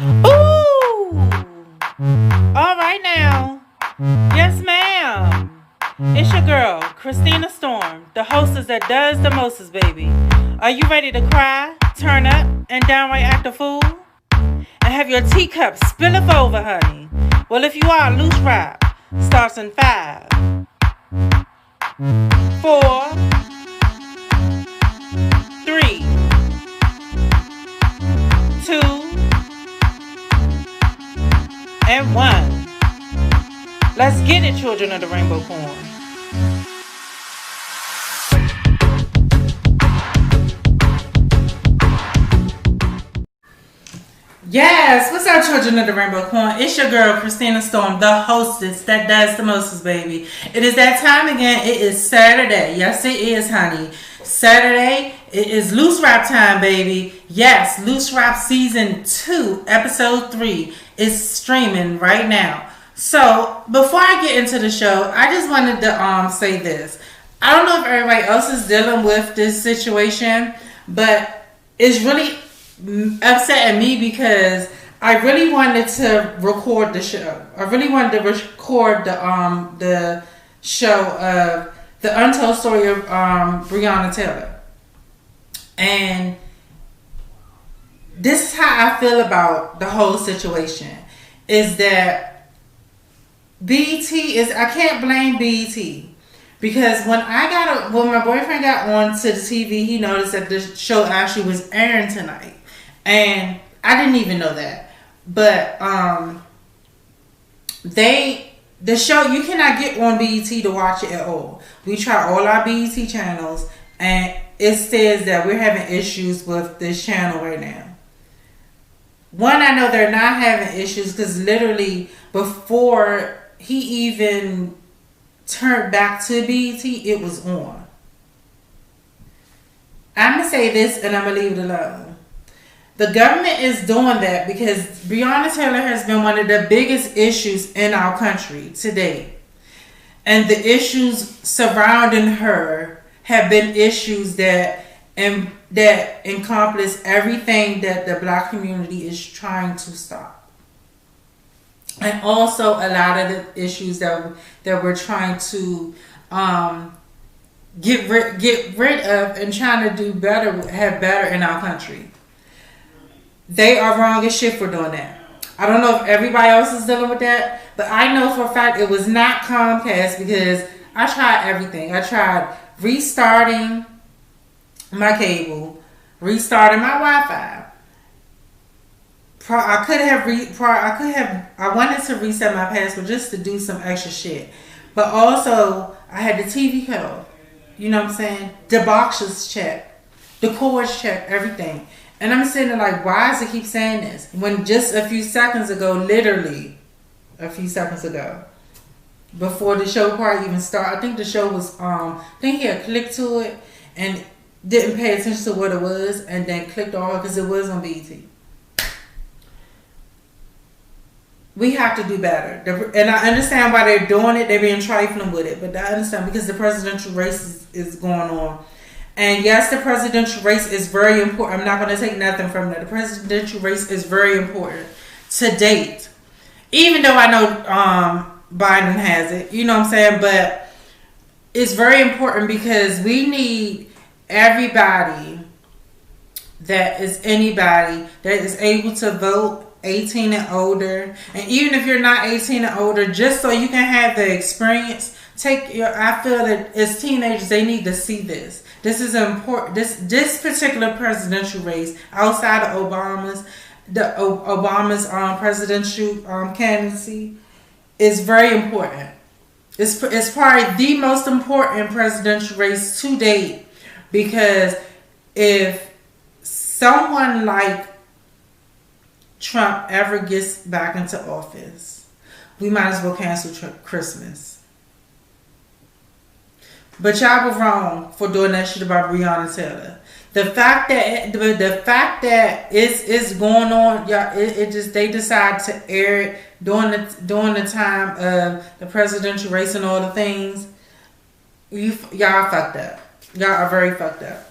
Ooh! All right now. Yes, ma'am. It's your girl, Christina Storm, the hostess that does the mostest, baby. Are you ready to cry, turn up, and downright act a fool? And have your teacup spill over, honey? Well, if you are, loose rap starts in 5, 4, 3, 2, and 1. Let's get it, children of the rainbow corn. Yes, what's up, children of the rainbow corn? It's your girl, Christina Storm, the hostess that does the mostest, baby. It is that time again. It is Saturday. Yes, it is, honey. Saturday, it is Loose Rap time, baby. Yes, Loose Rap Season 2, Episode 3 is streaming right now. So, before I get into the show, I just wanted to say this. I don't know if everybody else is dealing with this situation, but it's really upsetting me because I really wanted to record the show. I really wanted to record the show of the untold story of Breonna Taylor. And this is how I feel about the whole situation. Is that BET is, I can't blame BET. Because when my boyfriend got on to the TV, he noticed that the show actually was airing tonight. And I didn't even know that. But the show, you cannot get on BET to watch it at all. We try all our BET channels and it says that we're having issues with this channel right now. One, I know they're not having issues because literally before he even turned back to BET, it was on. I'm going to say this and I'm going to leave it alone. The government is doing that because Breonna Taylor has been one of the biggest issues in our country to date. And the issues surrounding her have been issues that encompass everything that the black community is trying to stop. And also a lot of the issues that we're trying to get rid of and trying to do better, have better in our country. They are wrong as shit for doing that. I don't know if everybody else is dealing with that, but I know for a fact it was not Comcast because I tried everything. I tried restarting my cable, restarting my Wi-Fi. I wanted to reset my password just to do some extra shit. But also, I had the TV cut off. You know what I'm saying? The boxes checked. The cords checked, everything. And I'm sitting there like, why does it keep saying this? When just a few seconds ago, literally a few seconds ago, before the show part even started, I think the show was, I think he had clicked to it and didn't pay attention to what it was and then clicked on it because it was on BET. We have to do better. And I understand why they're doing it. They're being trifling with it. But I understand because the presidential race is going on. And yes, the presidential race is very important. I'm not going to take nothing from that. The presidential race is very important to date. Even though I know Biden has it. You know what I'm saying? But it's very important because we need everybody that is anybody that is able to vote 18 and older. And even if you're not 18 and older, just so you can have the experience, I feel that as teenagers, they need to see this. This is important. This particular presidential race, outside of Obama's presidential candidacy, is very important. It's probably the most important presidential race to date because if someone like Trump ever gets back into office, we might as well cancel Christmas. But y'all were wrong for doing that shit about Breonna Taylor. The fact that it's going on, y'all, they decide to air it during the time of the presidential race and all the things. Y'all fucked up. Y'all are very fucked up.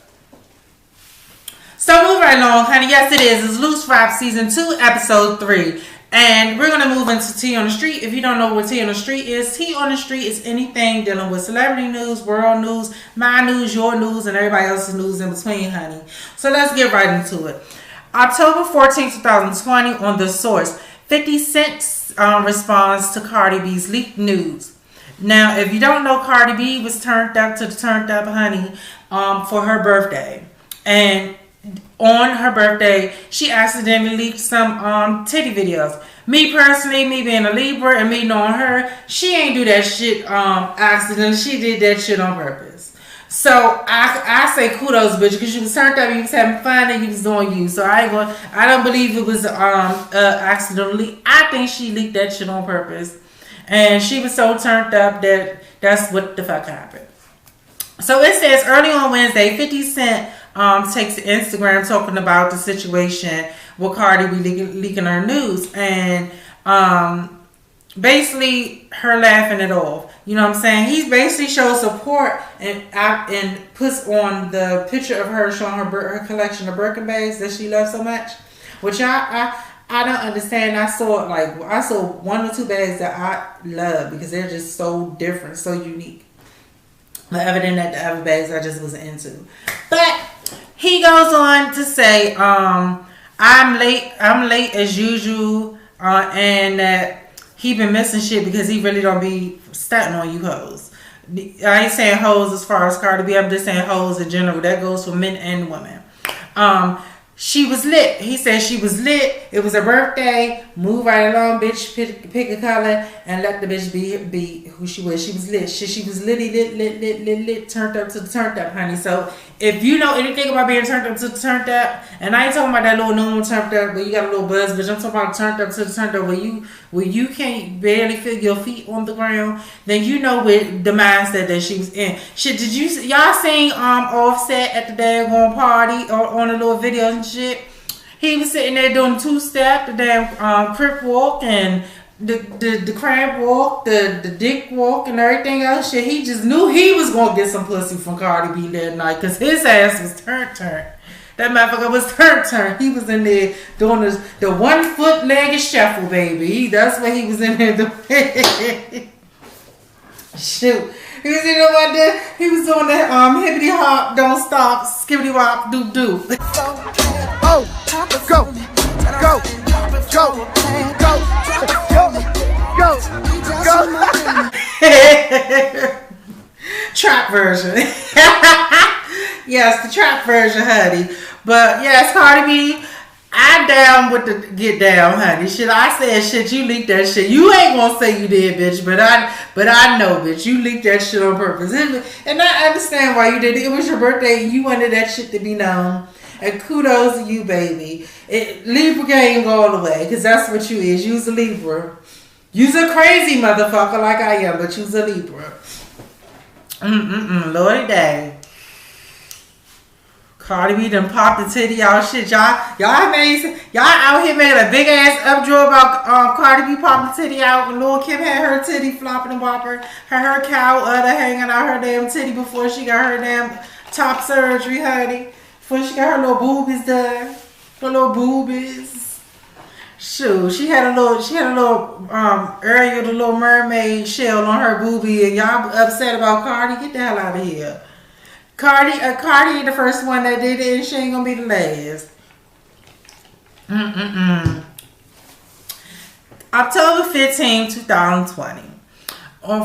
So moving right along, honey. Yes, it is. It's Loose Rap Season 2, Episode 3. And we're going to move into Tea on the Street. If you don't know what Tea on the Street is, Tea on the Street is anything dealing with celebrity news, world news, my news, your news, and everybody else's news in between, honey. So let's get right into it. October 14, 2020, on The Source, 50 Cent's response to Cardi B's leaked nudes. Now, if you don't know, Cardi B was turned up, honey, for her birthday. And on her birthday, she accidentally leaked some titty videos. Me personally, me being a Libra and me knowing her, she ain't do that shit accidentally. She did that shit on purpose. So I say kudos, bitch, because you was turned up, you was having fun, and you was doing you. So I don't believe it was accidentally. I think she leaked that shit on purpose. And she was so turned up that that's what the fuck happened. So it says early on Wednesday, 50 Cent takes to Instagram talking about the situation with Cardi B leaking her news. And basically her laughing it off. You know what I'm saying? He basically shows support and puts on the picture of her showing her collection of Birkin bags that she loves so much. Which I don't understand. I saw one or two bags that I love because they're just so different, so unique. But other than that, the other bags I just wasn't into. But he goes on to say, I'm late as usual, and that he been missing shit because he really don't be stunting on you hoes. I ain't saying hoes as far as Cardi B, I'm just saying hoes in general. That goes for men and women. She was lit. He said she was lit. It was her birthday. Move right along, bitch. Pick a color and let the bitch be who she was. She was lit. She was lit. Turned up to the turned up, honey. So if you know anything about being turned up to the turned up, and I ain't talking about that little normal turned up where you got a little buzz, bitch. I'm talking about turned up to the turned up where you can't barely feel your feet on the ground. Then you know with the mindset that she was in. Shit, did y'all seen Offset at the daggone party or on a little video and shit? He was sitting there doing two-step, the damn crip walk and the crab walk, the dick walk and everything else. Shit, he just knew he was gonna get some pussy from Cardi B that night because his ass was turned. That motherfucker was turned. He was in there doing the 1 foot legged shuffle, baby. That's what he was in there doing. Shoot. He was in there he was doing the hippity hop, don't stop, skippity wop, doo doo. Oh, go. Trap version. Yes, the trap version, honey. But yes, Cardi B, I down with the get down, honey. Shit, I said shit, you leaked that shit. You ain't gonna say you did, bitch, but I know, bitch, you leaked that shit on purpose. And I understand why you did it. It was your birthday and you wanted that shit to be known. And kudos to you, baby. Libra gang all the way, because that's what you is. You's a Libra. You's a crazy motherfucker like I am, but you's a Libra. Lordy day. Cardi B done popped the titty out shit. Y'all out here making a big ass updraw about Cardi B popping the titty out. When Lil' Kim had her titty flopping and whopper. Her cow udder hanging out her damn titty before she got her damn top surgery, honey. Before she got her little boobies done. Her little boobies. Shoot, she had a little Ariel, the Little Mermaid shell on her boobie, and y'all upset about Cardi. Get the hell out of here. Cardi ain't the first one that did it, and she ain't gonna be the last. October 15, 2020.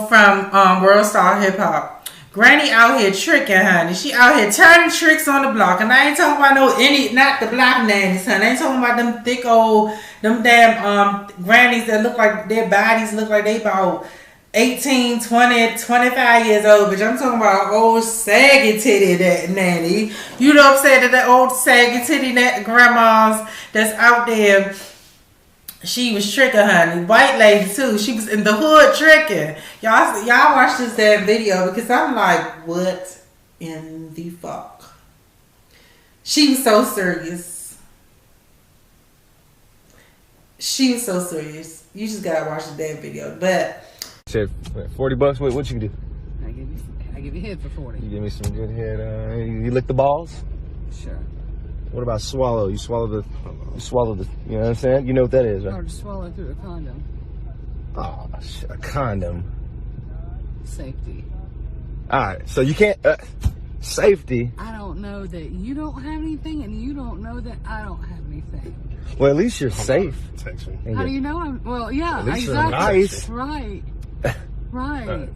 From World Star Hip Hop. Granny out here tricking, honey. She out here turning tricks on the block. And I ain't talking about not the black nannies, honey. I ain't talking about them thick old, them damn grannies that look like their bodies look like they about 18, 20, 25 years old. But I'm talking about old saggy titty that nanny. You know what I'm saying? That old saggy titty that grandmas that's out there. She was tricking, honey. White lady too. She was in the hood tricking. Y'all watch this damn video because I'm like, what in the fuck? She was so serious. She was so serious. You just gotta watch the damn video. But said $40. What you do? I give you head for 40. You give me some good head. You lick the balls? Sure. What about swallow? You swallow the, you know what I'm saying? You know what that is, right? Or to swallow through a condom. Oh, shit, a condom. Safety. All right, so you can't, safety. I don't know that you don't have anything, and you don't know that I don't have anything. Well, at least you're safe. How do you know I'm, well, yeah, At least you're exactly. nice. Right. Right.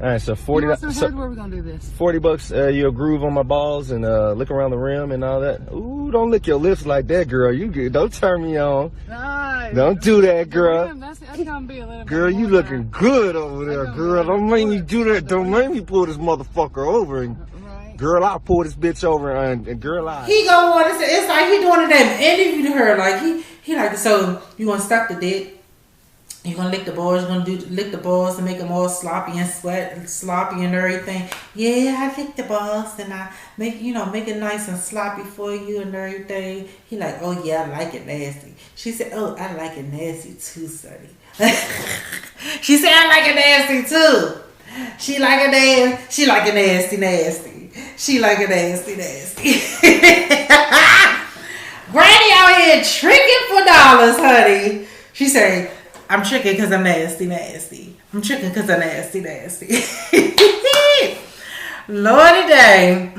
All right, so 40. Where are we gonna do this? $40. You'll groove on my balls and lick around the rim and all that. Ooh, don't lick your lips like that, girl. You good? Don't turn me on. Nice. Don't do that, girl. That's gonna be a little Girl, you looking good over there, girl. Don't make me do that. Don't make me pull this motherfucker over. And girl, I'll pull this bitch over and girl, he gonna want to say it's like he doing a damn interview to her. Like he like, so you gonna suck the dick? You're gonna lick the balls, you're gonna lick the balls and make them all sloppy and sloppy and everything. Yeah, I lick the balls and I make it nice and sloppy for you and everything. He like, oh yeah, I like it nasty. She said, oh, I like it nasty too, Sonny. She said, I like it nasty too. She like it nasty. She like it nasty. She like it nasty. Granny out here tricking for dollars, honey. She said, I'm tricking because I'm nasty. I'm tricking because I'm nasty. Lordy day.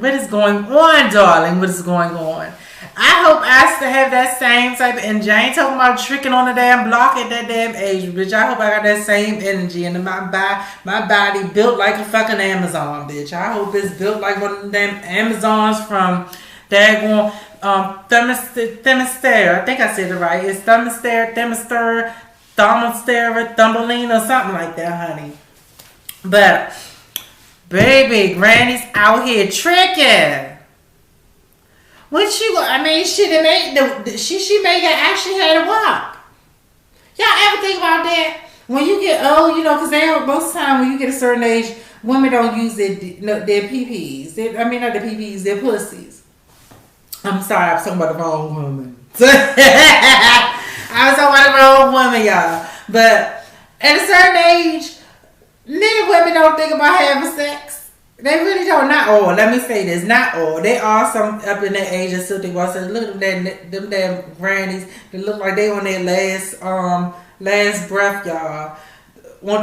What is going on, darling? What is going on? I hope I still have that same type of energy. I ain't talking about tricking on the damn block at that damn age, bitch. I hope I got that same energy and my body built like a fucking Amazon, bitch. I hope it's built like one of them damn Amazons from daggone Themyscira. I think I said it right. It's Themyscira, Thumbelina, or something like that, honey. But baby, Granny's out here tricking. What you? I mean, she may have actually had a walk. Y'all ever think about that? When you get old, because most of the time when you get a certain age, women don't use their PPs. Not their PPs, their pussies. I'm sorry, I was talking about the wrong woman. I was talking about the wrong woman, y'all. But at a certain age, many women don't think about having sex. They really don't. Not all. Let me say this. Not all. They are some up in that age and still think about sex. Look at them damn grannies. They look like they on their last breath, y'all.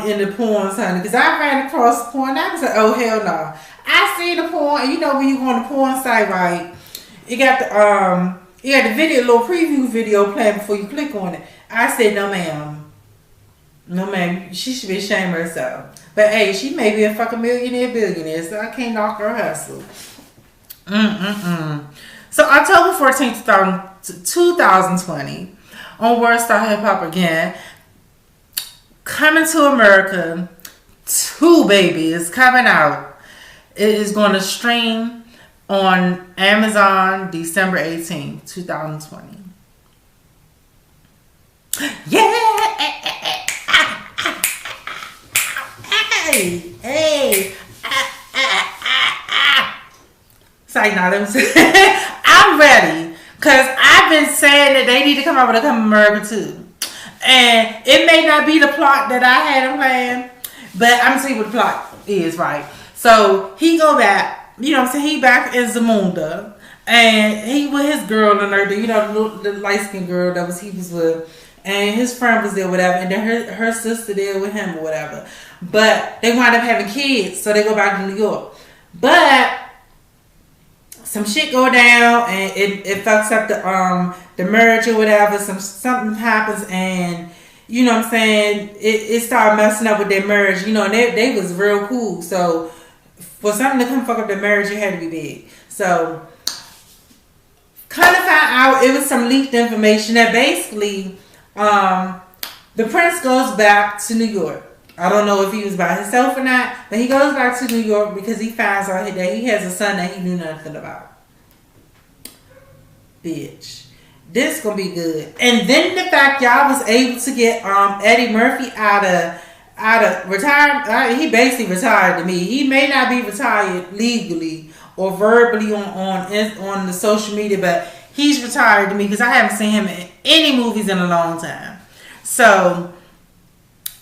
In the porns, honey. Because I ran across porn. I was like, oh, hell no. I see the porn. And when you go on the porn site, right? You got the little preview video playing before you click on it. I said, no ma'am, she should be ashamed of herself. But hey, she may be a fucking billionaire, so I can't knock her hustle. So October 14th, 2020, on World Star Hip Hop again, coming to America, 2 baby is coming out. It is going to stream on Amazon December 18th, 2020. Yeah! Hey! Sorry, now let me say. I'm ready. Because I've been saying that they need to come out with a Come America too. And it may not be the plot that I had in plan, but I'm going to tell you what the plot is, right? So, he go back. He back in Zamunda, and he with his girl and everything, the light-skinned girl he was with, and his friend was there, whatever, and then her sister there with him or whatever. But they wind up having kids, so they go back to New York. But some shit go down, and it fucks up the marriage or whatever. Something happens, and it started messing up with their marriage. And they was real cool, so. For something to come fuck up the marriage, it had to be big. So, kind of found out it was some leaked information that basically, the prince goes back to New York. I don't know if he was by himself or not, but he goes back to New York because he finds out that he has a son that he knew nothing about. Bitch. This gonna be good. And then the fact y'all was able to get Eddie Murphy out of retirement. He basically retired to me. He may not be retired legally or verbally on the social media, but he's retired to me because I haven't seen him in any movies in a long time. So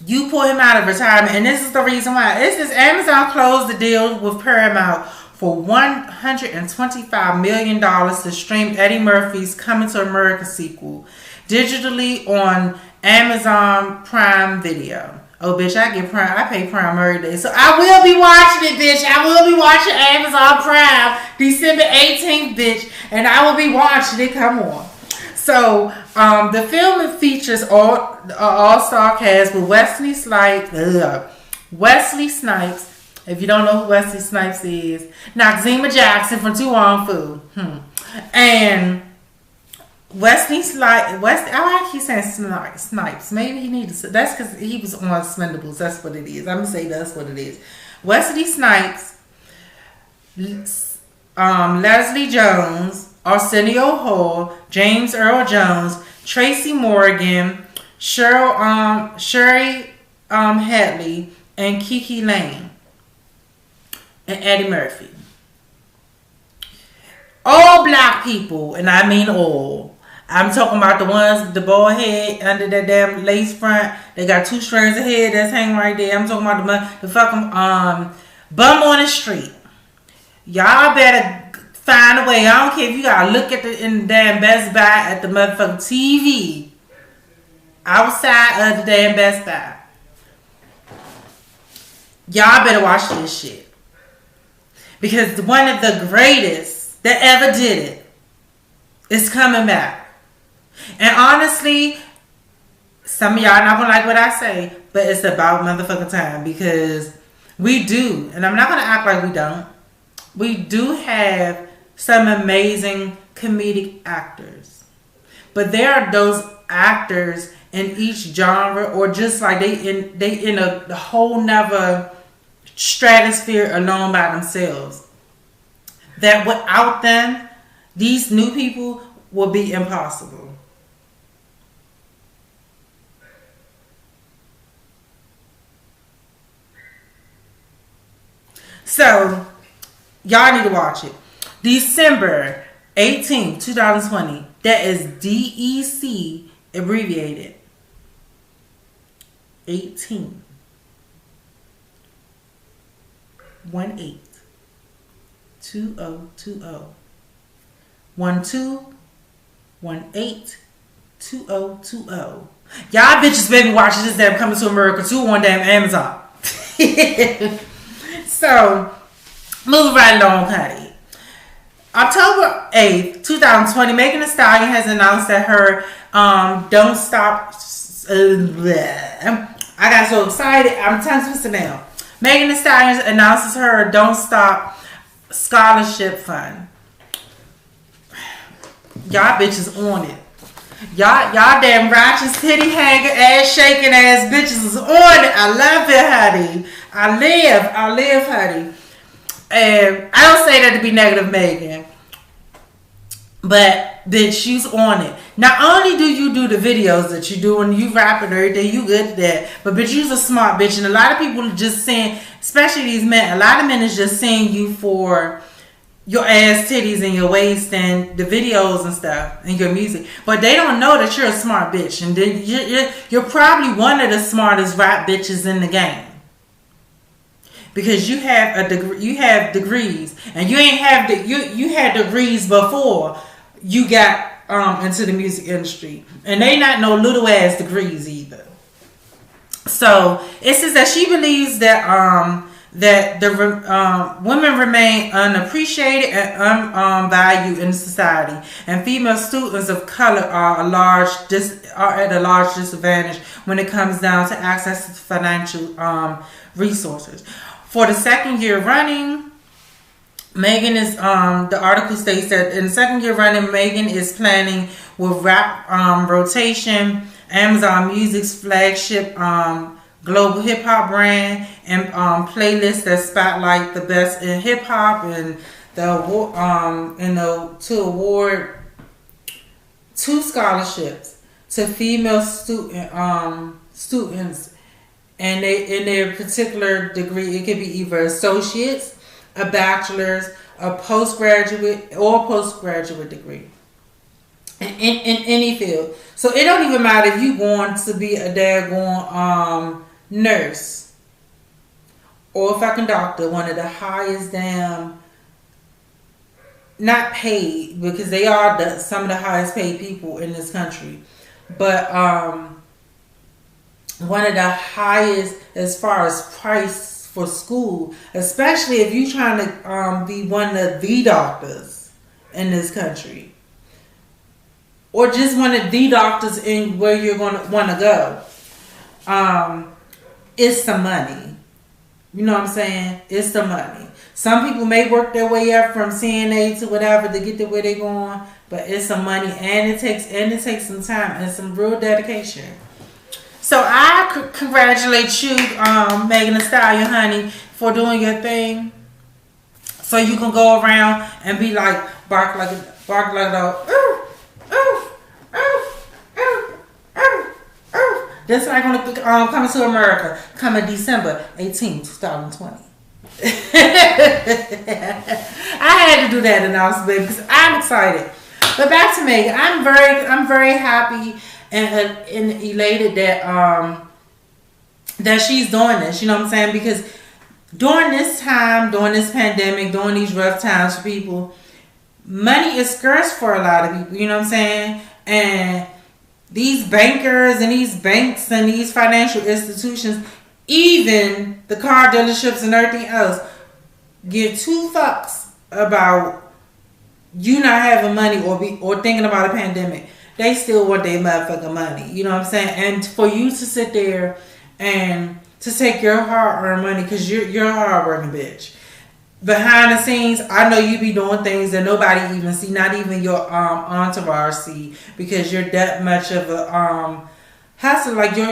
you pull him out of retirement, and this is the reason why. It's just Amazon closed the deal with Paramount for $125 million to stream Eddie Murphy's Coming to America sequel digitally on Amazon Prime Video. Oh, bitch, I get Prime. I pay Prime every day. So I will be watching it, bitch. I will be watching Amazon Prime December 18th, bitch. And I will be watching it. Come on. So, the film features all-star cast with Wesley Snipes. If you don't know who Wesley Snipes is, Noxeema Jackson from Too On Food. And Wesley Snipes. I keep saying Snipes. Maybe he needs to. That's because he was on Expendables. That's what it is. I'm gonna say that's what it is. Wesley Snipes, Leslie Jones, Arsenio Hall, James Earl Jones, Tracy Morgan, Sherry Hadley, and Kiki Lane, and Eddie Murphy. All black people, and I mean all. I'm talking about the ones with the bald head under that damn lace front. They got 2 strands of hair that's hanging right there. I'm talking about the fucking bum on the street. Y'all better find a way. I don't care if you gotta look at in the damn Best Buy at the motherfucking TV outside of the damn Best Buy. Y'all better watch this shit, because one of the greatest that ever did it is coming back. And honestly, some of y'all not gonna like what I say, but it's about motherfucking time, because we do, and I'm not gonna act like we don't. We do have some amazing comedic actors, but there are those actors in each genre, or just like they in a whole nother stratosphere alone by themselves, that without them, these new people will be impossible. So, y'all need to watch it. December 18th, 2020. That is DEC abbreviated. 18. 18. 2020. 12182020. Y'all bitches better be watching this damn Coming to America 2 on damn Amazon. So, moving right along, honey. October 8th, 2020, Megan Thee Stallion has announced that her Don't Stop... I got so excited. I'm tongue twisted now. Megan Thee Stallion announces her Don't Stop Scholarship Fund. Y'all bitches on it. Y'all damn righteous titty hanger ass shaking ass bitches is on it. I love it, honey. I live, honey. And I don't say that to be negative, Megan, but bitch, you's on it. Not only do you do the videos that you do and you rap and everything, you good at that, but bitch, you's a smart bitch. And a lot of people just saying, especially these men, a lot of men is just seeing you for your ass, titties, and your waist and the videos and stuff and your music, but they don't know that you're a smart bitch, and then you're probably one of the smartest rap bitches in the game, because you have a degree, you have degrees, and you ain't have you had degrees before you got into the music industry, and they not no little ass degrees either. So it says that she believes that that the women remain unappreciated and unvalued in society, and female students of color are at a large disadvantage when it comes down to access to financial resources. For the second year running, Megan is the article states that in the second year running, Megan is planning with Rap Rotation, Amazon Music's flagship global hip hop brand, and playlists that spotlight the best in hip hop, and to award 2 scholarships to female students, and in their particular degree. It could be either associates, a bachelor's, a postgraduate degree in any field. So it don't even matter if you going to be a daggone nurse or a fucking doctor, one of the highest damn not paid, because they are some of the highest paid people in this country, but one of the highest as far as price for school, especially if you're trying to be one of the doctors in this country, or just one of the doctors in where you're going to want to go. It's some money. You know what I'm saying? It's some money. Some people may work their way up from CNA to whatever to get to where they're going, but it's some money, and it takes some time and some real dedication. So I congratulate you, Megan Thee Stallion, honey, for doing your thing. So you can go around and be like, bark like a dog. That's like going to come to America, coming December 18, 2020. I had to do that announcement because I'm excited. But back to Megan, I'm very happy and elated that that she's doing this. You know what I'm saying? Because during this time, during this pandemic, during these rough times for people, money is scarce for a lot of people. You know what I'm saying? And these bankers and these banks and these financial institutions, even the car dealerships and everything else, give two fucks about you not having money or thinking about a pandemic. They still want their motherfucking money. You know what I'm saying? And for you to sit there and to take your hard-earned money, because you're a hard-working bitch. Behind the scenes, I know you be doing things that nobody even see, not even your entourage see, because you're that much of a hustler. Like if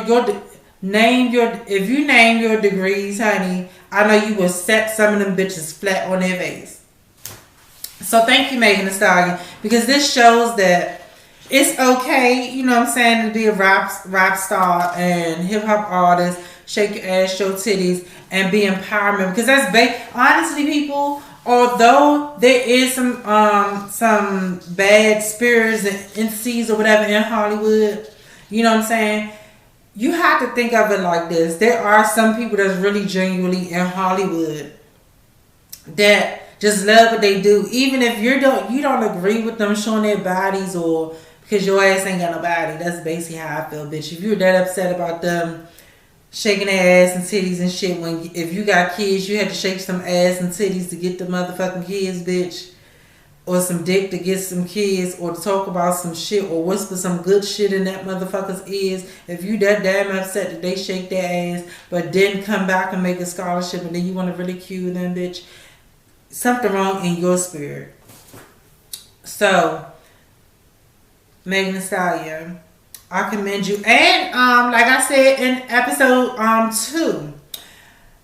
you name your degrees, honey, I know you will set some of them bitches flat on their face. So thank you, Megan Thee Stallion, because this shows that it's okay, you know what I'm saying, to be a rap star and hip hop artist, shake your ass, show titties, and be empowerment. Because that's honestly, people, although there is some bad spirits and entities or whatever in Hollywood, you know what I'm saying, you have to think of it like this. There are some people that's really genuinely in Hollywood that just love what they do, even if you don't agree with them showing their bodies, or because your ass ain't got no body. That's basically how I feel, bitch. If you're that upset about them shaking their ass and titties and shit, if you got kids, you had to shake some ass and titties to get the motherfucking kids, bitch, or some dick to get some kids, or to talk about some shit, or whisper some good shit in that motherfucker's ears. If you that damn upset that they shake their ass, but didn't come back and make a scholarship, and then you want to ridicule them, bitch, something wrong in your spirit. So, Megan Thee Stallion, I commend you. And like I said in episode 2,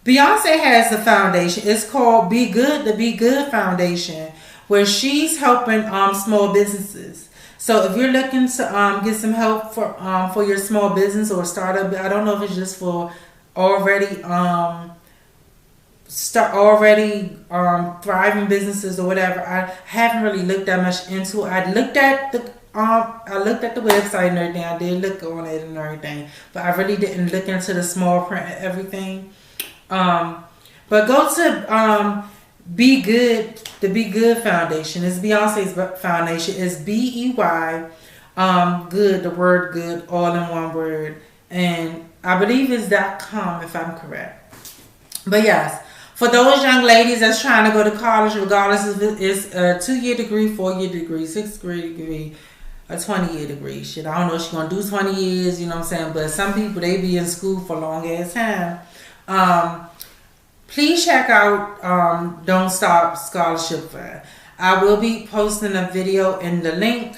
Beyonce has a foundation. It's called Be Good, the Be Good Foundation, where she's helping small businesses. So if you're looking to get some help for your small business or startup, I don't know if it's just for already thriving businesses or whatever. I haven't really looked that much into it. I looked at the website and everything. I did look on it and everything, but I really didn't look into the small print and everything. But go to Be Good, the Be Good Foundation. It's Beyonce's foundation. It's BEY good, the word good, all in one word, and I believe it's .com if I'm correct. But yes, for those young ladies that's trying to go to college, regardless if it's a 2-year degree, 4-year degree, 6th grade degree, a 20-year degree. Shit, I don't know if she's going to do 20 years, you know what I'm saying? But some people, they be in school for a long ass time. Please check out Don't Stop Scholarship Fund. I will be posting a video in the link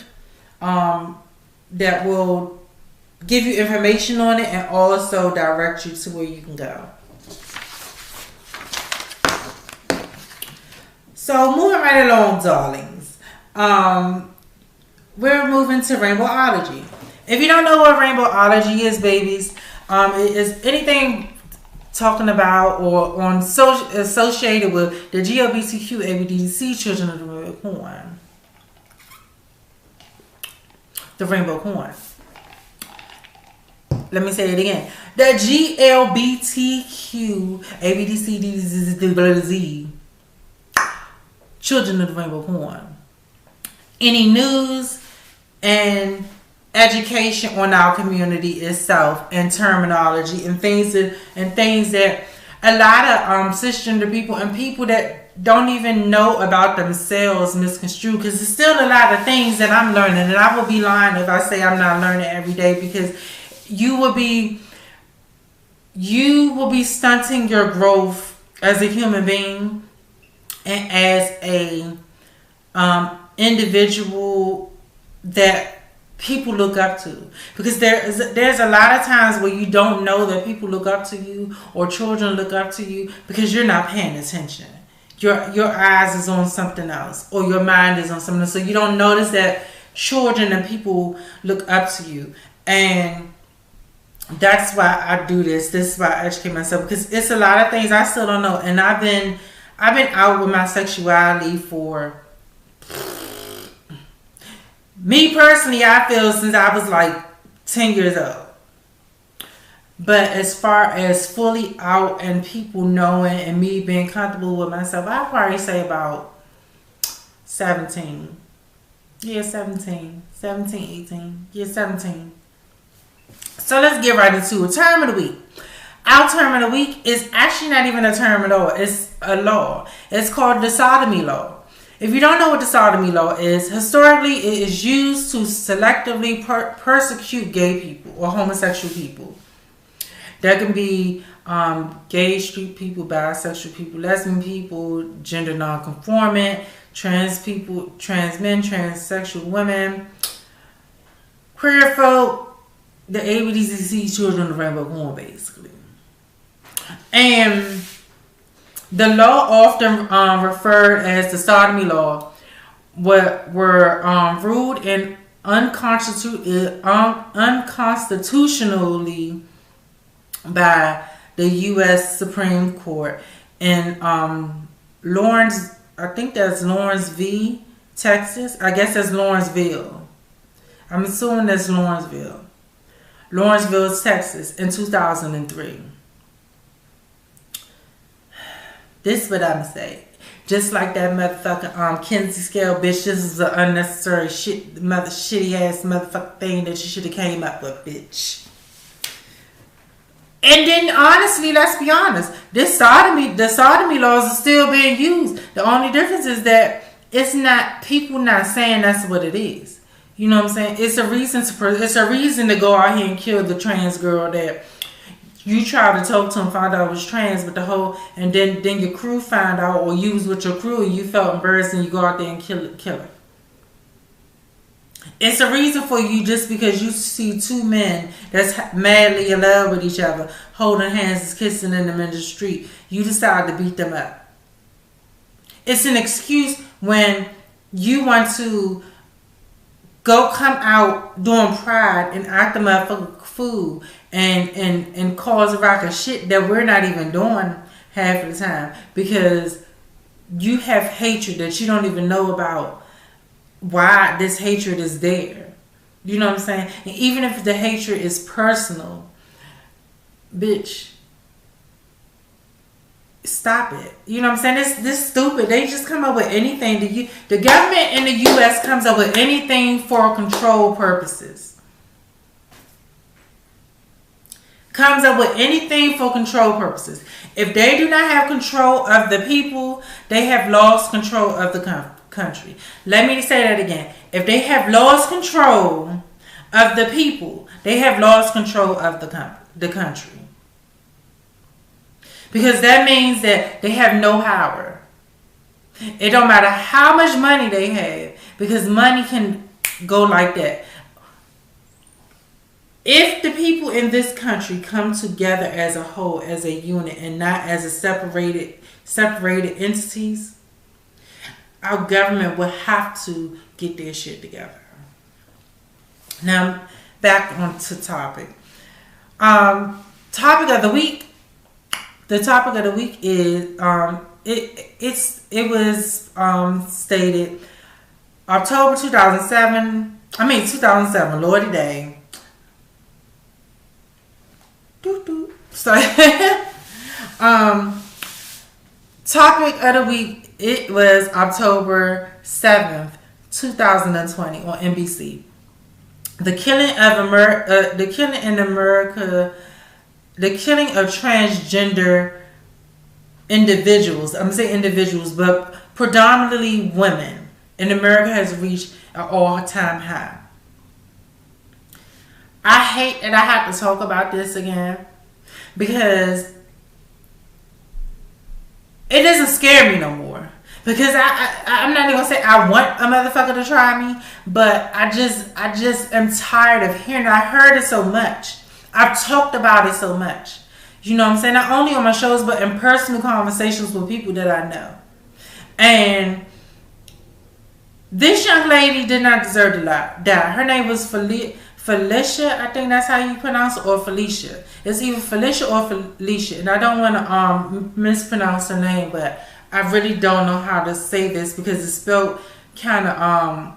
that will give you information on it and also direct you to where you can go. So moving right along, darlings. We're moving to Rainbowology. If you don't know what Rainbowology is, babies, it is anything talking about or associated with the GLBTQ ABDC children of the rainbow corn. The rainbow corn. Let me say it again. The GLBTQ ABDC children of the rainbow corn. any news and education on our community itself and terminology and things that a lot of cisgender people and people that don't even know about themselves misconstrue, because there's still a lot of things that I'm learning, and I will be lying if I say I'm not learning every day, because you will be stunting your growth as a human being and as a individual that people look up to, because there's a lot of times where you don't know that people look up to you or children look up to you because you're not paying attention. Your eyes is on something else, or your mind is on something else, so you don't notice that children and people look up to you. And that's why I do this. This is why I educate myself, because it's a lot of things I still don't know. And I've been out with my sexuality for me personally, I feel, since I was like 10 years old. But as far as fully out and people knowing and me being comfortable with myself, I'd probably say about 17. Yeah, 17. 17, 18. Yeah, 17. So let's get right into it. Term of the week. Our term of the week is actually not even a term at all. It's a law. It's called the Sodomy Law. If you don't know what the Sodomy Law is, historically it is used to selectively persecute gay people or homosexual people. That can be gay, straight people, bisexual people, lesbian people, gender non-conformant, trans people, trans men, transsexual women, queer folk, the ABCD children of the rainbow corn, basically. And the law, often referred as the Sodomy Law, were ruled in unconstitutionally by the U.S. Supreme Court in Lawrence, I think that's Lawrence v. Texas. I guess that's Lawrenceville. I'm assuming that's Lawrenceville, Texas, in 2003. This is what I'm saying. Just like that motherfucking Kinsey Scale bitch, this is an unnecessary shitty ass motherfucking thing that you should have came up with, bitch. And then, honestly, let's be honest. The sodomy laws are still being used. The only difference is that it's not people not saying that's what it is. You know what I'm saying? It's a reason to go out here and kill the trans girl that you tried to talk to and found out it was trans, but and then your crew found out, or you was with your crew and you felt embarrassed and you go out there and kill her. It's a reason for you, just because you see two men that's madly in love with each other, holding hands, kissing them in the street. You decide to beat them up. It's an excuse when you want to come out doing pride and act a motherfucking fool and cause a rock of shit that we're not even doing half of the time, because you have hatred that you don't even know about. Why this hatred is there. You know what I'm saying? And even if the hatred is personal, bitch, stop it. You know what I'm saying? This stupid. They just come up with anything. The government in the U.S. comes up with anything for control purposes. Comes up with anything for control purposes. If they do not have control of the people, they have lost control of the country. Let me say that again. If they have lost control of the people, they have lost control of the country. Because that means that they have no power. It don't matter how much money they have, because money can go like that. If the people in this country come together as a whole, as a unit, and not as a separated entities, our government will have to get their shit together. Now, back onto topic. Topic of the week. The topic of the week is it was stated October 2007. Lordy day. So, topic of the week. It was October 7th, 2020 on NBC. The killing of transgender individuals. I'm gonna say individuals, but predominantly women in America has reached an all-time high. I hate that I have to talk about this again because it doesn't scare me no more. Because I'm not even gonna say I want a motherfucker to try me, but I just am tired of hearing it. I heard it so much. I've talked about it so much. You know what I'm saying? Not only on my shows, but in personal conversations with people that I know. And this young lady did not deserve to die. Her name was Felicia, I think that's how you pronounce it, or Felicia. It's either Felicia or Felicia. And I don't want to mispronounce her name, but I really don't know how to say this because it's spelled kind of,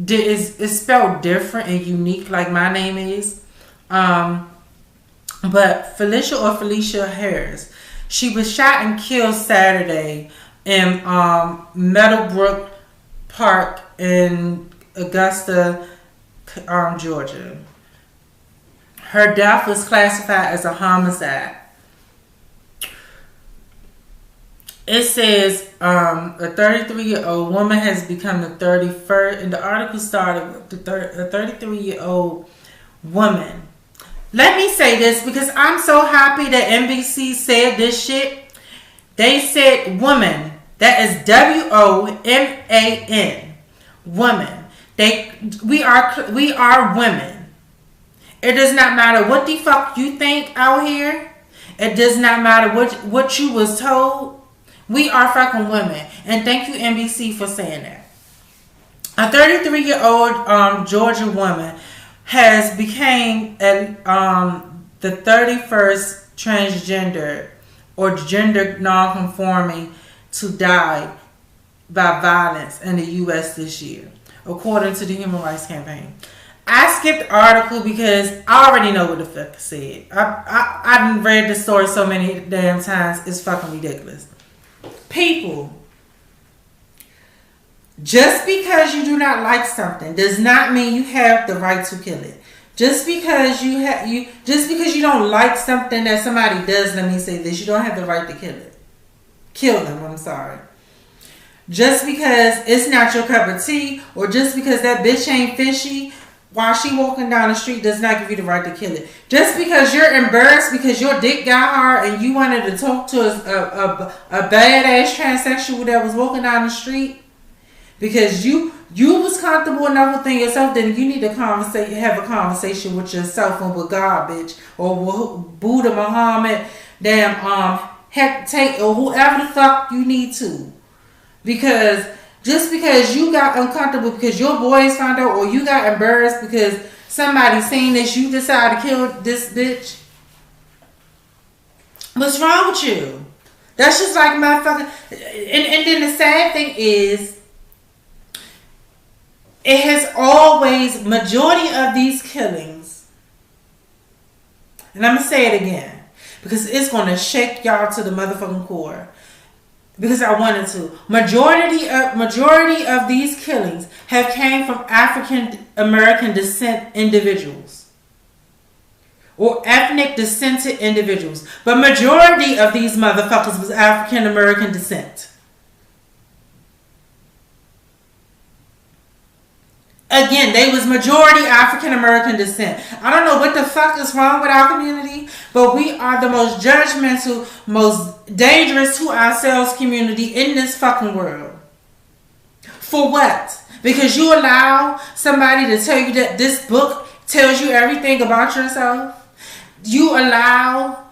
it's spelled different and unique like my name is. But Felicia or Felicia Harris, she was shot and killed Saturday in Meadowbrook Park in Augusta, Georgia. Her death was classified as a homicide. It says a 33-year-old woman has become the 31st, and the article started with a 33-year-old woman. Let me say this because I'm so happy that NBC said this shit. They said woman. That is WOMAN. Woman. We are women. It does not matter what the fuck you think out here. It does not matter what you was told. We are fucking women. And thank you, NBC, for saying that. A 33-year-old Georgia woman has became the 31st transgender or gender non-conforming to die by violence in the U.S. this year, according to the Human Rights Campaign. I skipped the article because I already know what the fuck it said. I've read the story so many damn times, it's fucking ridiculous. People, just because you do not like something does not mean you have the right to kill it. Just because you don't like something that somebody does, let me say this, you don't have the right to kill it. Kill them, I'm sorry. Just because it's not your cup of tea, or just because that bitch ain't fishy while she walking down the street does not give you the right to kill it. Just because you're embarrassed because your dick got hard and you wanted to talk to a badass transsexual that was walking down the street, because you was comfortable enough within yourself, then you need to have a conversation with yourself and with God, bitch, or with Buddha, Muhammad, Hecate, or whoever the fuck you need to. Because just because you got uncomfortable because your boys found out, or you got embarrassed because somebody seen this, you decided to kill this bitch. What's wrong with you? That's just like motherfucker. And then the sad thing is, it has always, majority of these killings, and I'm going to say it again, because it's going to shake y'all to the motherfucking core, because I wanted to. Majority of these killings have came from African American descent individuals, or ethnic descended individuals. But majority of these motherfuckers was African American descent. Again, they was majority African American descent. I don't know what the fuck is wrong with our community, but we are the most judgmental, most dangerous to ourselves community in this fucking world. For what? Because you allow somebody to tell you that this book tells you everything about yourself? You allow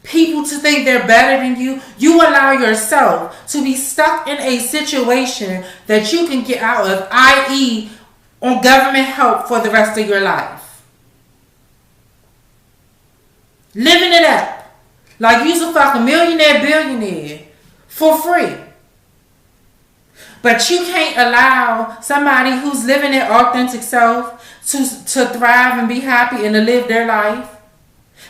people to think they're better than you. You allow yourself to be stuck in a situation that you can get out of, i.e. on government help for the rest of your life. Living it up. Like you's a fucking billionaire for free. But you can't allow somebody who's living their authentic self to thrive and be happy and to live their life.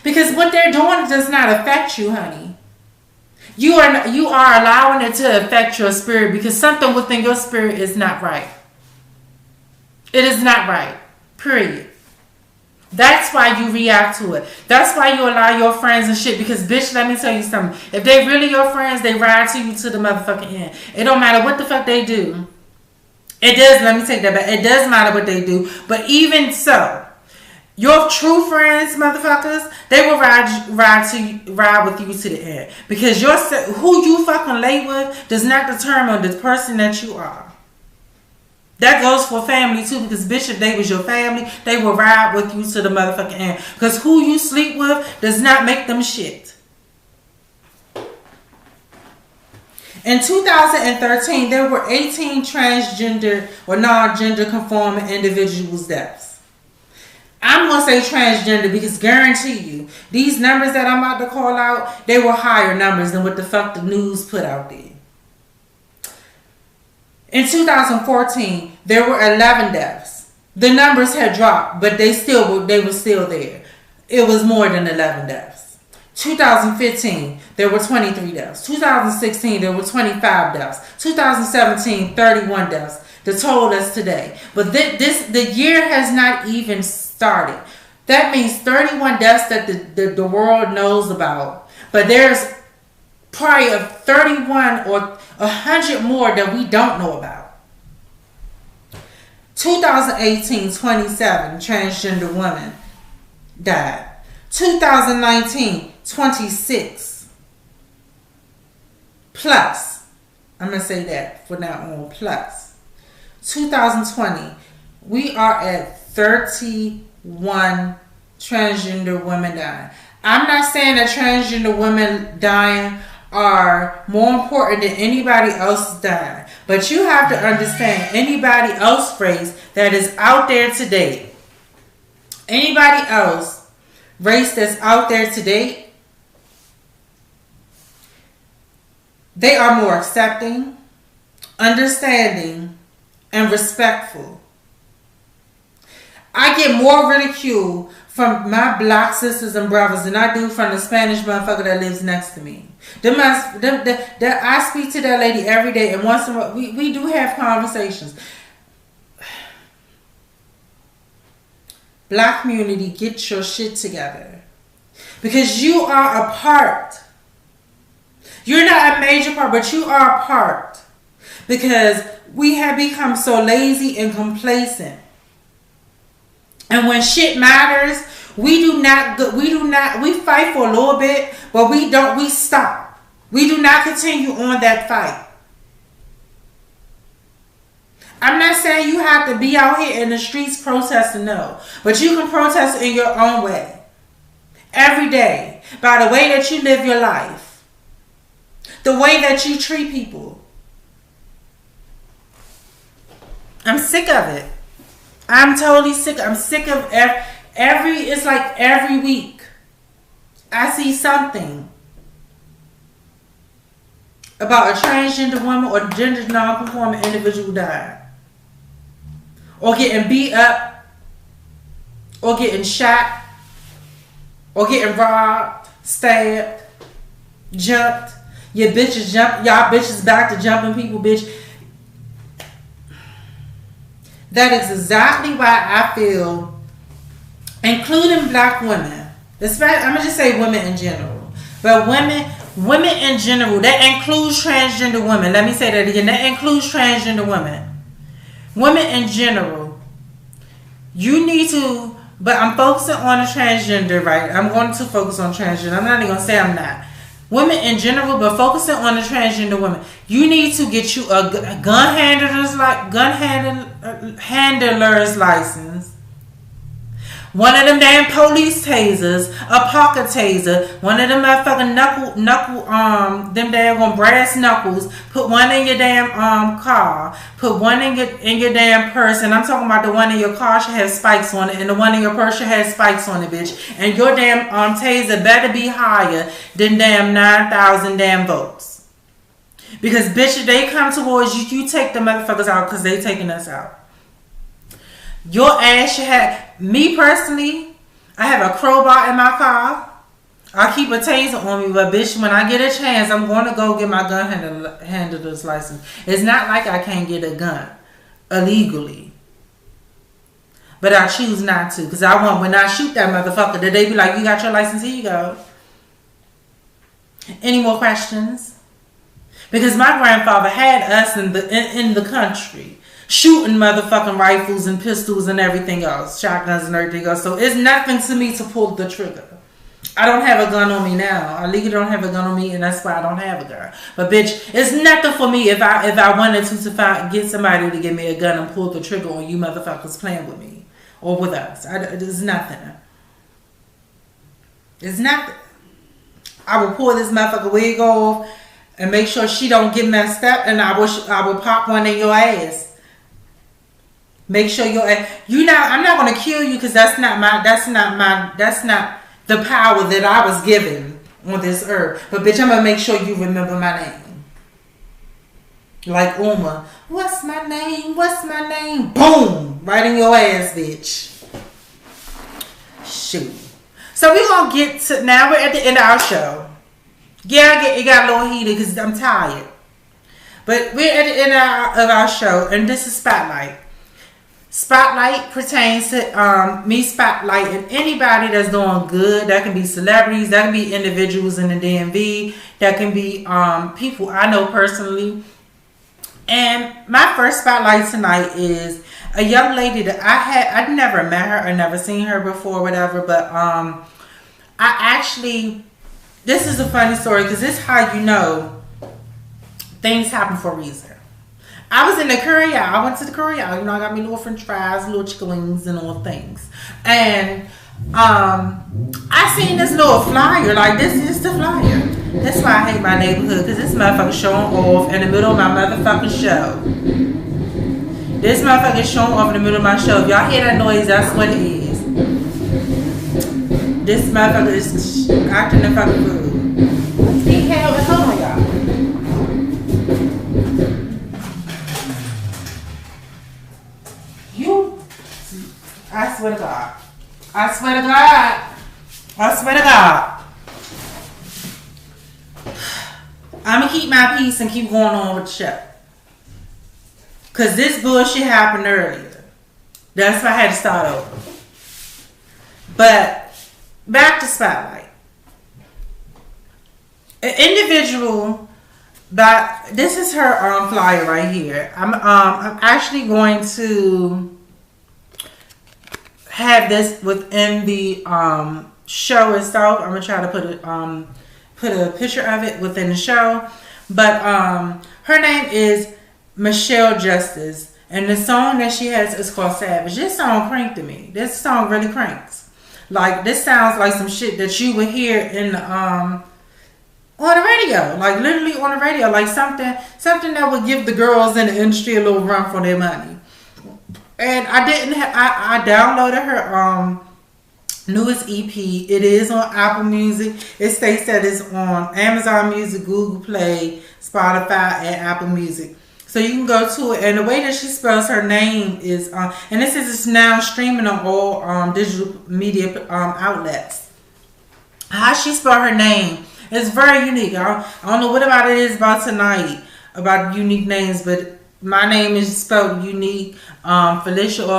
Because what they're doing does not affect you, honey. You are allowing it to affect your spirit because something within your spirit is not right. It is not right. Period. That's why you react to it. That's why you allow your friends and shit. Because, bitch, let me tell you something. If they really your friends, they ride to you to the motherfucking end. It don't matter what the fuck they do. It does. Let me take that back. It does matter what they do. But even so, your true friends, motherfuckers, they will ride with you to the end. Because who you fucking lay with does not determine the person that you are. That goes for family too, because bitch, if they was your family, they will ride with you to the motherfucking end. Because who you sleep with does not make them shit. In 2013, there were 18 transgender or non-gender conforming individuals' deaths. I'm going to say transgender because guarantee you, these numbers that I'm about to call out, they were higher numbers than what the fuck the news put out there. In 2014, there were 11 deaths. The numbers had dropped, but they were still there. It was more than 11 deaths. 2015, there were 23 deaths. 2016, there were 25 deaths. 2017, 31 deaths. The total is today. But the year has not even started. That means 31 deaths that the world knows about. But there's probably 31 or 100 more that we don't know about. 2018, 27 transgender women died. 2019, 26 plus. I'm going to say that for now on, plus. 2020, we are at 31 transgender women dying. I'm not saying that transgender women dying are more important than anybody else dying. But you have to understand, anybody else race that is out there today, anybody else race that's out there today, they are more accepting, understanding, and respectful. I get more ridicule from my black sisters and brothers than I do from the Spanish motherfucker that lives next to me. I speak to that lady every day, and once in a while, we do have conversations. Black community, get your shit together. Because you are a part. You're not a major part, but you are a part. Because we have become so lazy and complacent. And when shit matters, we fight for a little bit, but we stop. We do not continue on that fight. I'm not saying you have to be out here in the streets protesting, no. But you can protest in your own way. Every day. By the way that you live your life. The way that you treat people. I'm sick of it. I'm totally sick. I'm sick of it's like every week I see something about a transgender woman or gender non-conforming individual dying. Or getting beat up. Or getting shot. Or getting robbed, stabbed, jumped. Y'all bitches back to jumping people, bitch. That is exactly why I feel, including black women, especially, I'm going to just say women in general, but women in general, that includes transgender women. Let me say that again. That includes transgender women. Women in general, you need to, but I'm focusing on the transgender, right? I'm going to focus on transgender. I'm not even going to say I'm not. Women in general, but focusing on the transgender women, you need to get you a gun handler's license. One of them damn police tasers, a pocket taser, one of them motherfucking them damn brass knuckles. Put one in your damn car. Put one in your damn purse. And I'm talking about the one in your car should have spikes on it, and the one in your purse should have spikes on it, bitch. And your damn taser better be higher than damn 9,000 damn volts. Because bitch, if they come towards you, you take the motherfuckers out because they taking us out. Your ass should have, me personally, I have a crowbar in my car. I keep a taser on me, but bitch, when I get a chance, I'm going to go get my gun handler's license. It's not like I can't get a gun illegally. But I choose not to. Because I want, when I shoot that motherfucker, that they be like, you got your license, here you go. Any more questions? Because my grandfather had us in the country shooting motherfucking rifles and pistols and everything else. Shotguns and everything else. So it's nothing to me to pull the trigger. I don't have a gun on me now. I legally don't have a gun on me, and that's why I don't have a gun. But bitch, it's nothing for me if I wanted to get somebody to give me a gun and pull the trigger on you motherfuckers playing with me or with us. It's nothing. It's nothing. I will pull this motherfucker wig off and make sure she don't get messed up, and I will pop one in your ass. Make sure your ass. I'm not gonna kill you because that's not the power that I was given on this earth. But bitch, I'm gonna make sure you remember my name. Like Uma. What's my name? What's my name? Boom! Right in your ass, bitch. Shoot. So we're gonna get to, now we're at the end of our show. Yeah, it got a little heated because I'm tired. But we're at the end of our show, and this is Spotlight. Spotlight pertains to me spotlighting anybody that's doing good. That can be celebrities, that can be individuals in the DMV, that can be people I know personally. And my first spotlight tonight is a young lady that I'd never met her or never seen her before, whatever. But this is a funny story because this is how you know things happen for a reason. I was in the Curry Out. I went to the Curry Out. I got me little french fries, little chicken wings, and all things. And I seen this little flyer. Like, this is the flyer. That's why I hate my neighborhood, because this motherfucker showing off in the middle of my motherfucking show. This motherfucker showing off in the middle of my show. If y'all hear that noise, that's what it is. This motherfucker is acting the fucking fool. He held it. Hold on, y'all. I swear to God. I swear to God. I swear to God. I'm going to keep my peace and keep going on with the show. Because this bullshit happened earlier. That's why I had to start over. But back to Spotlight. An individual, this is her flyer right here. I'm actually going to have this within the show itself. I'm gonna try to put a picture of it within the show. But her name is MISCHEAL JUSTICE, and the song that she has is called Savage. This song cranked to me. This song really cranks. Like, this sounds like some shit that you would hear in the on the radio, like literally on the radio, like something that would give the girls in the industry a little run for their money. And I downloaded her newest EP. It is on Apple Music. It states that it's on Amazon Music, Google Play, Spotify, and Apple Music. So you can go to it. And the way that she spells her name is, and this is it's now streaming on all digital media outlets. How she spelled her name is very unique. I don't know what about it is about tonight, about unique names, but my name is spelled unique. Felicia's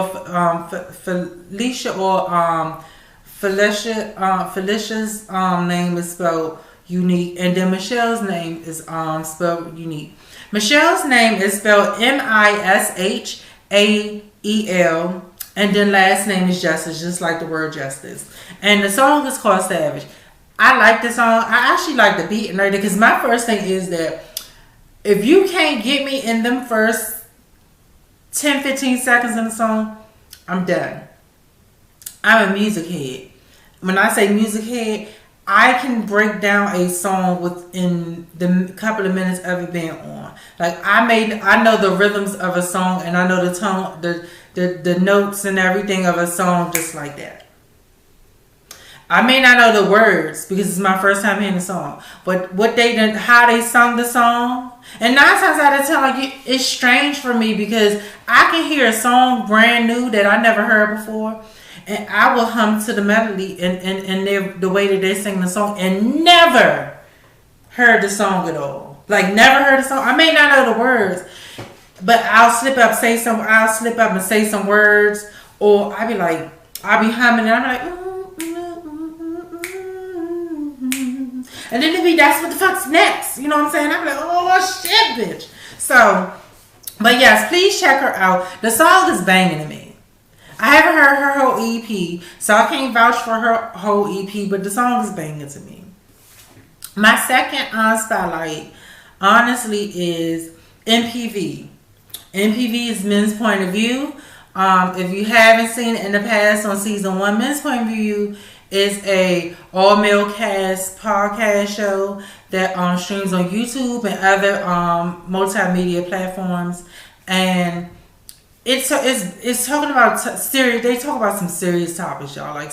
name is spelled unique, and then Michelle's name is spelled unique. Michelle's name is spelled Mishael, and then last name is Justice, just like the word justice. And the song is called Savage. I like the song. I actually like the beat and everything, because my first thing is that if you can't get me in them first 10-15 seconds in the song, I'm done. I'm a music head. When I say music head, I can break down a song within the couple of minutes of it being on. Like, I know the rhythms of a song, and I know the tone, the notes and everything of a song just like that. I may not know the words because it's my first time hearing the song, but how they sung the song, and 9 times out of 10, like, it's strange for me because I can hear a song brand new that I never heard before, and I will hum to the melody and the way that they sing the song, and never heard the song at all. Like never heard the song. I may not know the words, but I'll slip up and say some words, or I'll be humming and I'm like, and then it be, that's what the fuck's next. You know what I'm saying? I'm like, oh shit, bitch. So, but yes, please check her out. The song is banging to me. I haven't heard her whole EP, so I can't vouch for her whole EP, but the song is banging to me. My second spotlight, honestly, is MPV. MPV is Men's Point of View. If you haven't seen it in the past on season 1, Men's Point of View is a all-male cast podcast show that streams on YouTube and other multimedia platforms, and it's talking about serious. They talk about some serious topics, y'all. Like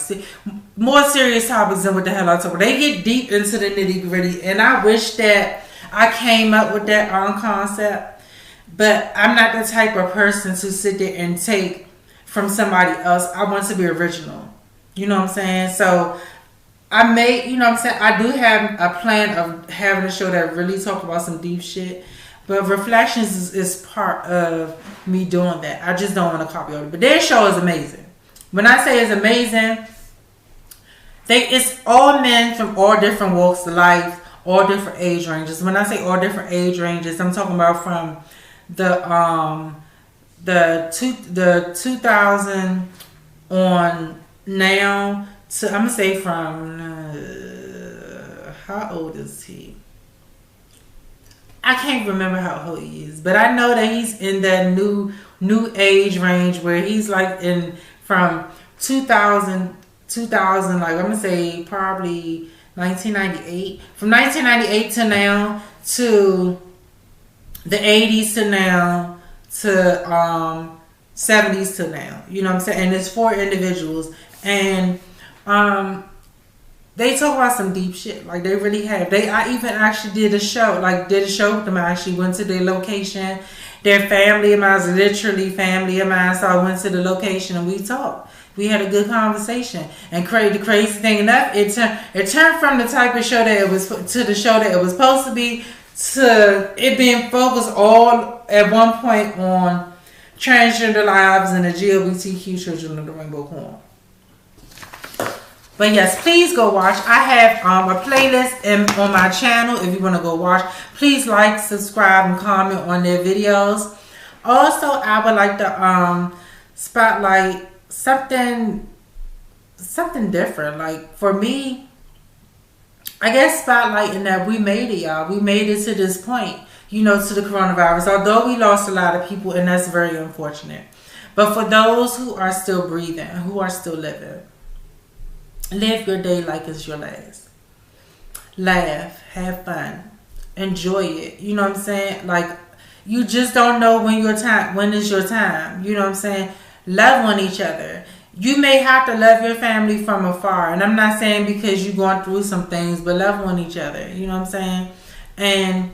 more serious topics than what the hell I talk about. They get deep into the nitty gritty, and I wish that I came up with that concept. But I'm not the type of person to sit there and take from somebody else. I want to be original. You know what I'm saying? So I may, you know what I'm saying? I do have a plan of having a show that really talk about some deep shit. But Reflections is part of me doing that. I just don't want to copy it. But their show is amazing. When I say it's amazing, it's all men from all different walks of life, all different age ranges. When I say all different age ranges, I'm talking about from the 2000 on now to, I'm gonna say from how old is he? I can't remember how old he is, but I know that he's in that new age range where he's like in from 2000 like I'm gonna say probably 1998, from 1998 to now, to the 80s to now, to 70s to now. You know what I'm saying? And it's 4 individuals, and they talk about some deep shit. Like they really have. I even actually did a show with them. I actually went to their location. They're family of mine, literally family of mine. So I went to the location and we talked. We had a good conversation. And the crazy thing enough, it turned from the type of show that it was to the show that it was supposed to be, to it being focused all at one point on transgender lives and the GLBTQ children of the Rainbow Corn. But yes, please go watch. I have a playlist on my channel if you want to go watch. Please like, subscribe, and comment on their videos. Also, I would like to spotlight something different. Like for me, I guess spotlighting that we made it, y'all. We made it to this point, you know, to the coronavirus. Although we lost a lot of people, and that's very unfortunate. But for those who are still breathing, who are still living, live your day like it's your last. Laugh, have fun, enjoy it. You know what I'm saying? Like, you just don't know when is your time. You know what I'm saying? Love on each other. You may have to love your family from afar. And I'm not saying because you're going through some things, but love on each other. You know what I'm saying? And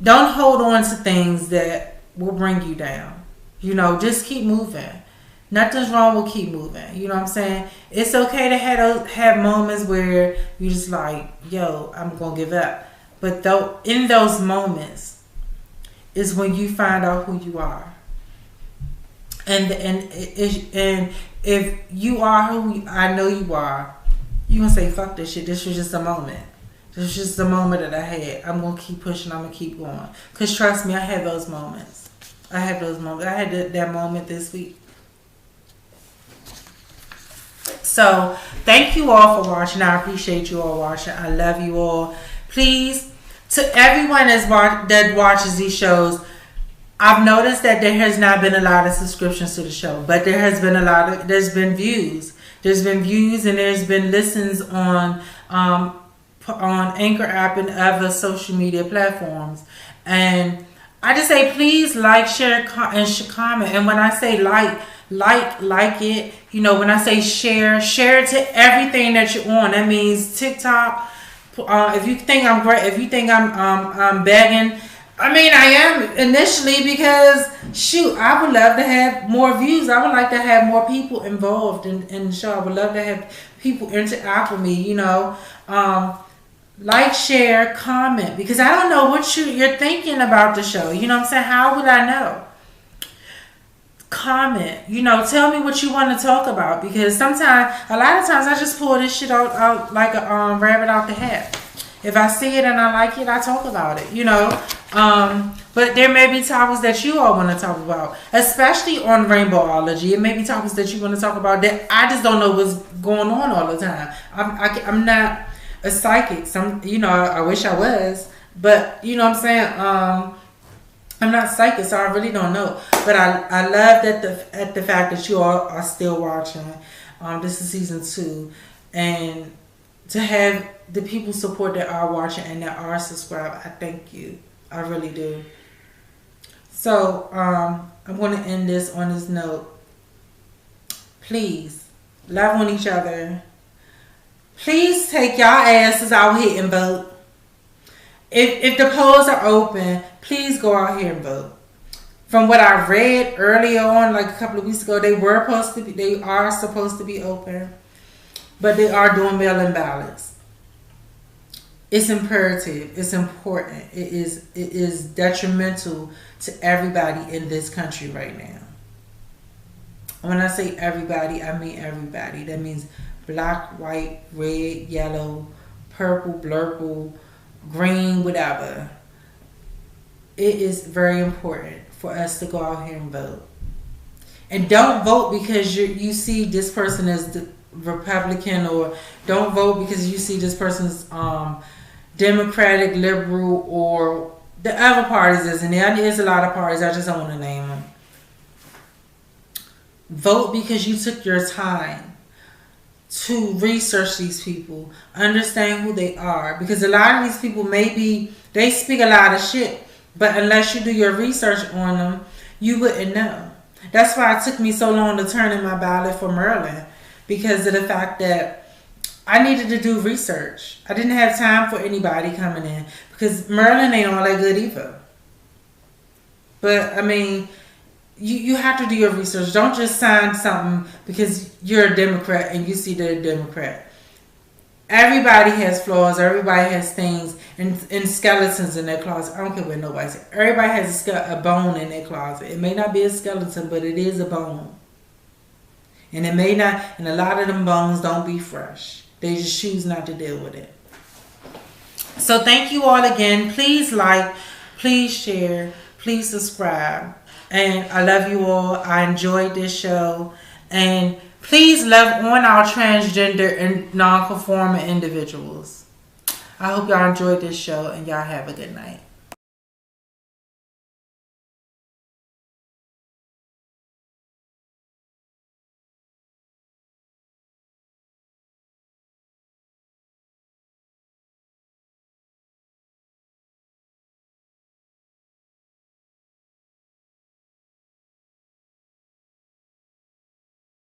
don't hold on to things that will bring you down. You know, just keep moving. Nothing's wrong with keep moving. You know what I'm saying? It's okay to have moments where you just like, yo, I'm going to give up. But though in those moments is when you find out who you are. And if you are who I know you are, you going to say, fuck this shit. This was just a moment. This was just a moment that I had. I'm going to keep pushing. I'm going to keep going. Because trust me, I had those moments. I had that moment this week. So, thank you all for watching. I appreciate you all watching. I love you all. Please, to everyone that watches these shows, I've noticed that there has not been a lot of subscriptions to the show, but there has been there's been views. There's been views and there's been listens on Anchor app and other social media platforms. And I just say, please like, share, and comment. And when I say like it, you know, when I say share it to everything that you're on. That means TikTok. If you think I'm great, if you think I'm begging, I mean, I am initially, because shoot, I would love to have more views. I would like to have more people involved in the show. I would love to have people interact with me, you know. Like, share, comment, because I don't know what you're thinking about the show. You know what I'm saying? How would I know? Comment, you know, tell me what you want to talk about, because a lot of times I just pull this shit out like a rabbit out the hat. If I see it and I like it, I talk about it, you know. But there may be topics that you all want to talk about, especially on RAINBOLOGY. It may be topics that you want to talk about that I just don't know what's going on all the time. I'm not a psychic. You know, I wish I was, but you know what I'm saying. I'm not psychic, so I really don't know. But I love at the fact that you all are still watching. This is season 2, and to have the people support that are watching and that are subscribed, I thank you. I really do. So I'm going to end this on this note. Please love on each other. Please take y'all asses out here and vote. If the polls are open, please go out here and vote. From what I read earlier on, like a couple of weeks ago, they are supposed to be open, but they are doing mail-in ballots. It's imperative. It's important. It is detrimental to everybody in this country right now. When I say everybody, I mean everybody. That means black, white, red, yellow, purple, blurple, green, whatever. It is very important for us to go out here and vote. And don't vote because you see this person as the Republican, or don't vote because you see this person's Democratic, liberal, or the other parties is in there. There's a lot of parties. I just don't want to name them. Vote because you took your time to research these people, understand who they are, because a lot of these people they speak a lot of shit, but unless you do your research on them, you wouldn't know. That's why it took me so long to turn in my ballot for Maryland, because of the fact that I needed to do research. I didn't have time for anybody coming in, because Maryland ain't all that good either. But I mean, you have to do your research. Don't just sign something because you're a Democrat and you see they're a Democrat. Everybody has flaws. Everybody has things and skeletons in their closet. I don't care what nobody says. Everybody has a bone in their closet. It may not be a skeleton, but it is a bone. And it may not, and a lot of them bones don't be fresh. They just choose not to deal with it. So thank you all again. Please like, please share, please subscribe. And I love you all. I enjoyed this show. And please love on our transgender and non-conforming individuals. I hope y'all enjoyed this show and y'all have a good night.